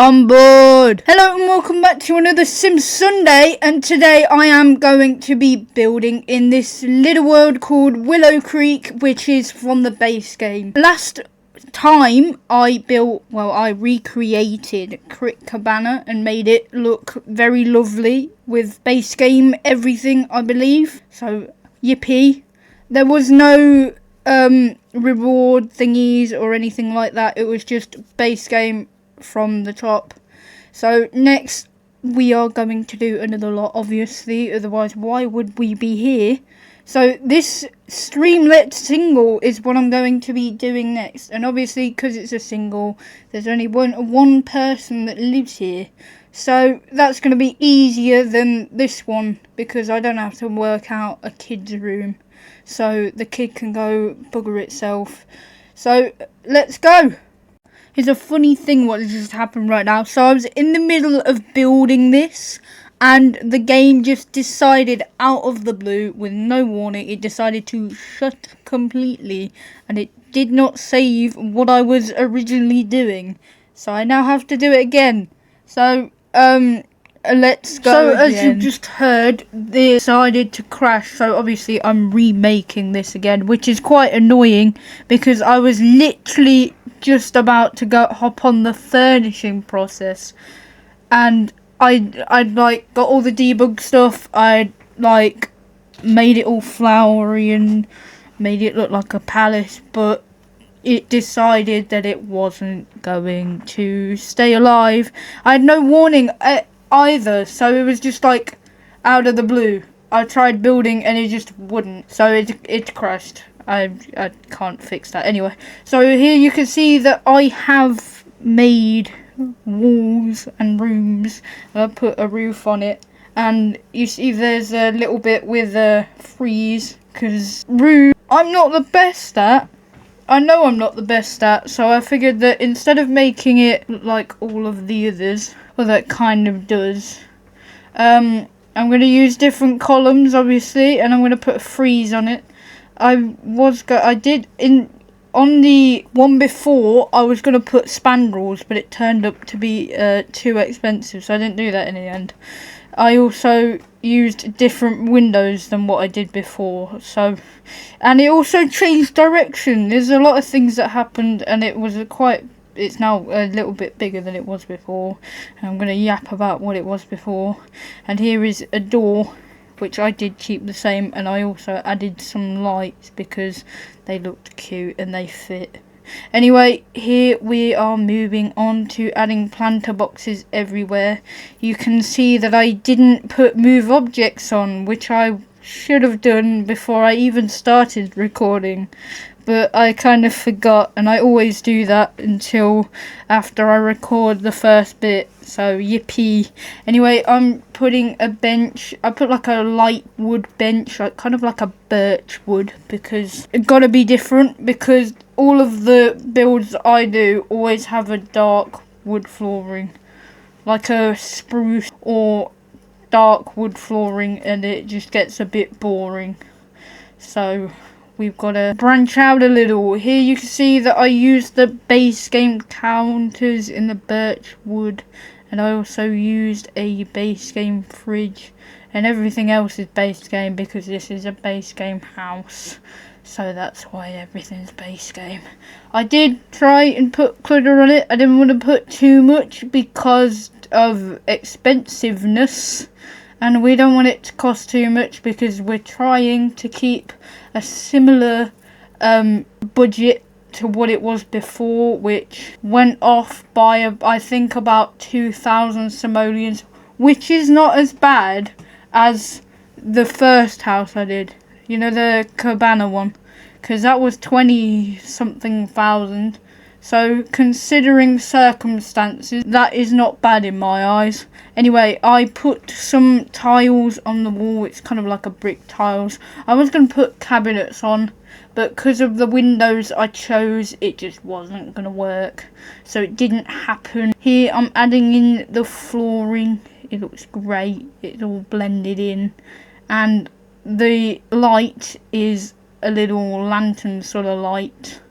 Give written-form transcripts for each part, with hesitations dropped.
On board! Hello and welcome back to another Sims Sunday, and today I am going to be building in this little world called Willow Creek, which is from the base game. Last time I recreated Crick Cabana and made it look very lovely with base game everything, I believe. So, yippee. There was no reward thingies or anything like that. It was just base game from the top. So next we are going to do another lot, obviously, otherwise why would we be here? So this Streamlet single is what I'm going to be doing next, and obviously because it's a single there's only one person that lives here, so that's going to be easier than this one because I don't have to work out a kid's room, so the kid can go bugger itself. So let's go. Here's a funny thing what just happened right now. So I was in the middle of building this and the game just decided out of the blue with no warning, it decided to shut completely and it did not save what I was originally doing. So I now have to do it again. So let's go. So as you've just heard, they decided to crash, so obviously I'm remaking this again, which is quite annoying because I was literally just about to hop on the furnishing process, and I'd like got all the debug stuff, I'd like made it all flowery and made it look like a palace, but it decided that it wasn't going to stay alive. I had no warning either, so it was just like out of the blue. I tried building and it just wouldn't, so it crashed. I can't fix that anyway. So here you can see that I have made walls and rooms. I put a roof on it, and you see there's a little bit with a freeze because room I'm not the best at. I know I'm not the best at, so I figured that instead of making it look like all of the others, well, that kind of does, I'm going to use different columns, obviously, and I'm going to put a freeze on it. On the one before, I was going to put spandrels, but it turned up to be too expensive, so I didn't do that in the end. I also used different windows than what I did before, and it also changed direction. There's a lot of things that happened, and it's now a little bit bigger than it was before, and I'm going to yap about what it was before. And here is a door, which I did keep the same, and I also added some lights because they looked cute and they fit. Anyway, here we are moving on to adding planter boxes everywhere. You can see that I didn't put move objects on, which I should have done before I even started recording, but I kind of forgot, and I always do that until after I record the first bit, so yippee. Anyway, I'm putting a bench. I put like a light wood bench, like kind of like a birch wood, because it gotta be different, because all of the builds I do always have a dark wood flooring, like a spruce or dark wood flooring, and it just gets a bit boring. So we've got to branch out a little. Here you can see that I used the base game counters in the birch wood, and I also used a base game fridge, and everything else is base game because this is a base game house, so that's why everything's base game. I did try and put clutter on it. I didn't want to put too much because of expensiveness, and we don't want it to cost too much because we're trying to keep a similar budget to what it was before, which went off by I think about 2,000 simoleons, which is not as bad as the first house I did, you know, the cabana one, because that was 20 something thousand. So considering circumstances, that is not bad in my eyes. Anyway, I put some tiles on the wall. It's kind of like a brick tiles. I was going to put cabinets on, but because of the windows I chose, it just wasn't going to work, so it didn't happen. Here I'm adding in the flooring. It looks great. It's all blended in, and the light is a little lantern sort of light.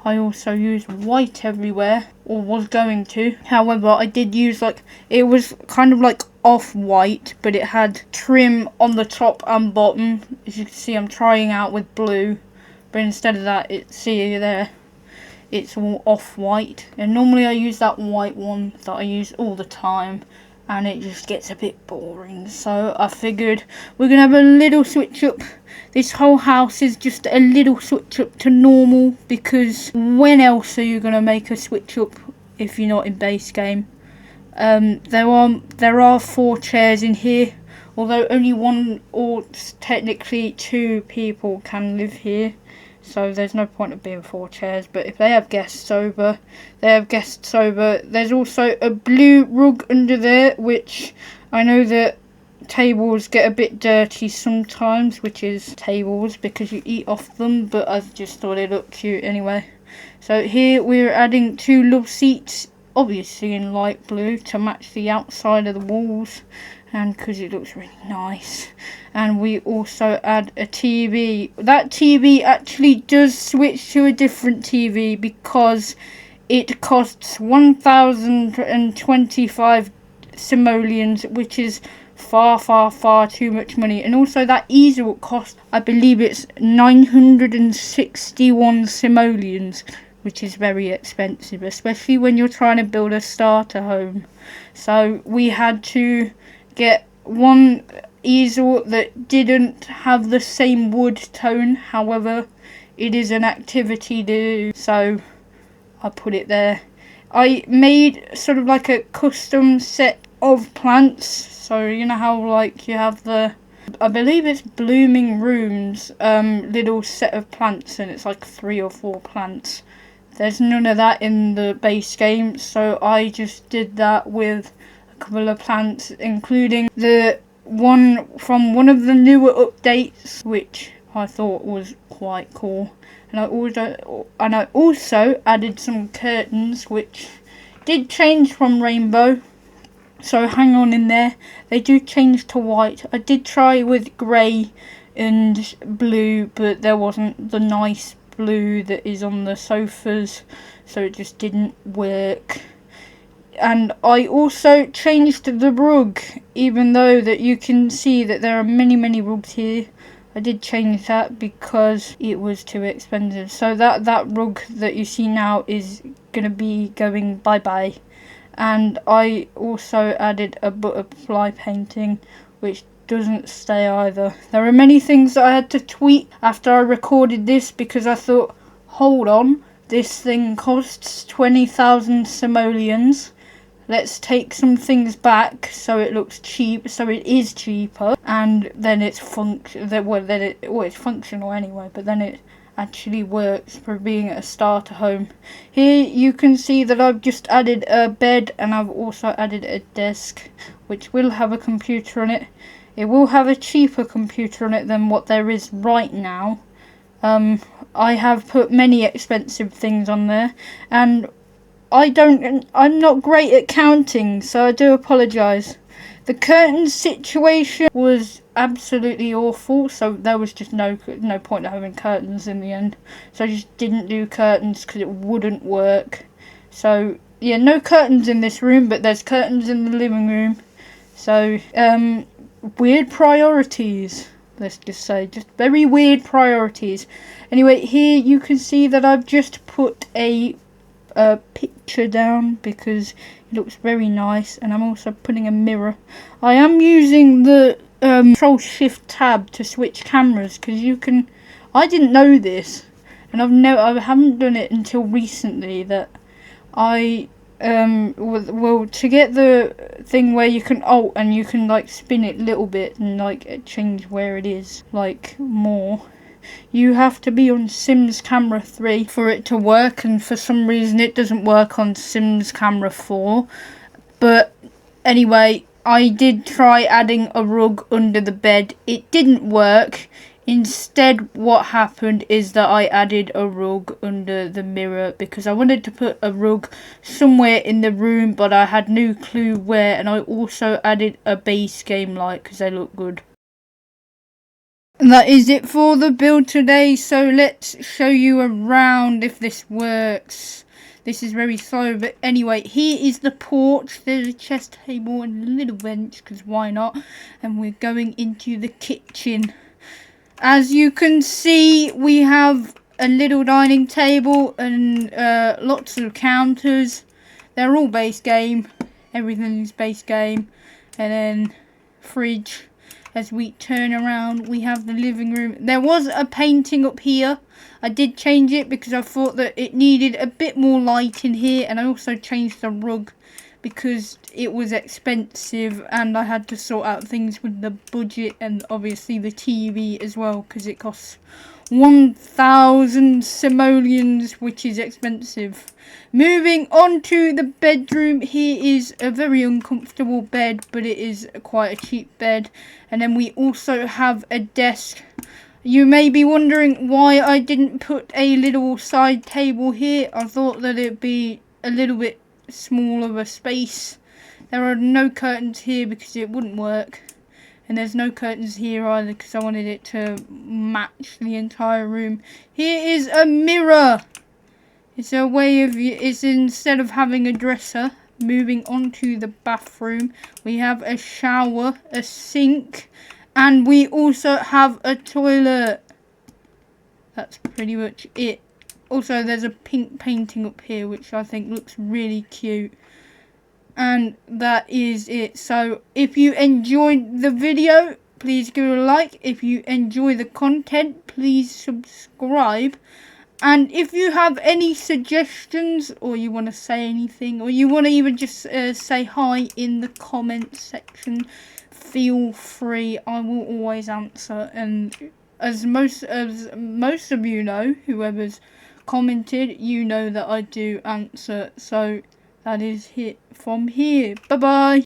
I also used white everywhere, or was going to. However, I did use like, it was kind of like off-white, but it had trim on the top and bottom. As you can see, I'm trying out with blue, but instead of that, see there, it's all off-white. And normally I use that white one that I use all the time, and it just gets a bit boring. So I figured we're gonna have a little switch up. This whole house is just a little switch up to normal, because when else are you gonna make a switch up if you're not in base game? There are 4 chairs in here, although only 1 or technically 2 people can live here. So there's no point of being 4 chairs, but if they have guests over, they have guests over. There's also a blue rug under there, which I know that tables get a bit dirty sometimes, which is tables because you eat off them, but I just thought it looked cute anyway. So here we're adding 2 love seats, obviously in light blue to match the outside of the walls, and because it looks really nice. And we also add a TV. That TV actually does switch to a different TV because it costs 1,025 simoleons, which is far too much money. And also that easel cost, I believe it's 961 simoleons, which is very expensive, especially when you're trying to build a starter home. So we had to get one easel that didn't have the same wood tone. However, it is an activity to do, so I put it there. I made sort of like a custom set of plants. So you know how like you have the, I believe it's Blooming Rooms little set of plants, and it's like 3 or 4 plants. There's none of that in the base game, so I just did that with a couple of plants, including the one from one of the newer updates, which I thought was quite cool. And I also added some curtains, which did change from rainbow, so hang on in there. They do change to white. I did try with grey and blue, but there wasn't the nice blue that is on the sofas, so it just didn't work. And I also changed the rug, even though that you can see that there are many rugs here. I did change that because it was too expensive. So that rug that you see now is gonna be going bye-bye. And I also added a butterfly painting, which doesn't stay either. There are many things that I had to tweak after I recorded this, because I thought, hold on, this thing costs 20,000 simoleons. Let's take some things back so it looks cheap, so it is cheaper, and then it's it's functional anyway, but then it actually works for being a starter home. Here you can see that I've just added a bed, and I've also added a desk, which will have a computer on it. It will have a cheaper computer on it than what there is right now. I have put many expensive things on there, and I'm not great at counting, so I do apologise. The curtains situation was absolutely awful, so there was just no point in having curtains in the end. So I just didn't do curtains because it wouldn't work. So yeah, no curtains in this room, but there's curtains in the living room. So weird priorities, let's just say, just very weird priorities. Anyway, here you can see that I've just put a picture down because it looks very nice, and I'm also putting a mirror. I am using the Control Shift tab to switch cameras, because you can, I didn't know this, and I haven't done it until recently, that I well, to get the thing where you can alt and you can like spin it a little bit and like change where it is like more, you have to be on Sims Camera 3 for it to work, and for some reason it doesn't work on Sims Camera 4. But anyway, I did try adding a rug under the bed. It didn't work. Instead, what happened is that I added a rug under the mirror because I wanted to put a rug somewhere in the room, but I had no clue where. And I also added a base game light because they look good. And that is it for the build today, so let's show you around if this works. This is very slow, but anyway, here is the porch. There's a chest table and a little bench, because why not? And we're going into the kitchen. As you can see, we have a little dining table and lots of counters. They're all base game. Everything is base game. And then fridge. As we turn around, we have the living room. There was a painting up here. I did change it because I thought that it needed a bit more light in here. And I also changed the rug because it was expensive and I had to sort out things with the budget and obviously the TV as well, because it costs 1,000 simoleons, which is expensive. Moving on to the bedroom, here is a very uncomfortable bed, but it is quite a cheap bed. And then we also have a desk. You may be wondering why I didn't put a little side table here. I thought that it'd be a little bit small of a space. There are no curtains here because it wouldn't work. And there's no curtains here either because I wanted it to match the entire room. Here is a mirror. It's a way of, it's instead of having a dresser. Moving on to the bathroom, we have a shower, a sink, and we also have a toilet. That's pretty much it. Also, there's a pink painting up here, which I think looks really cute. And that is it. So, if you enjoyed the video, please give it a like. If you enjoy the content, please subscribe. And if you have any suggestions, or you want to say anything, or you want to even just say hi in the comments section, feel free. I will always answer. And as most of you know, whoever's commented, you know that I do answer. So that is it from here. Bye bye.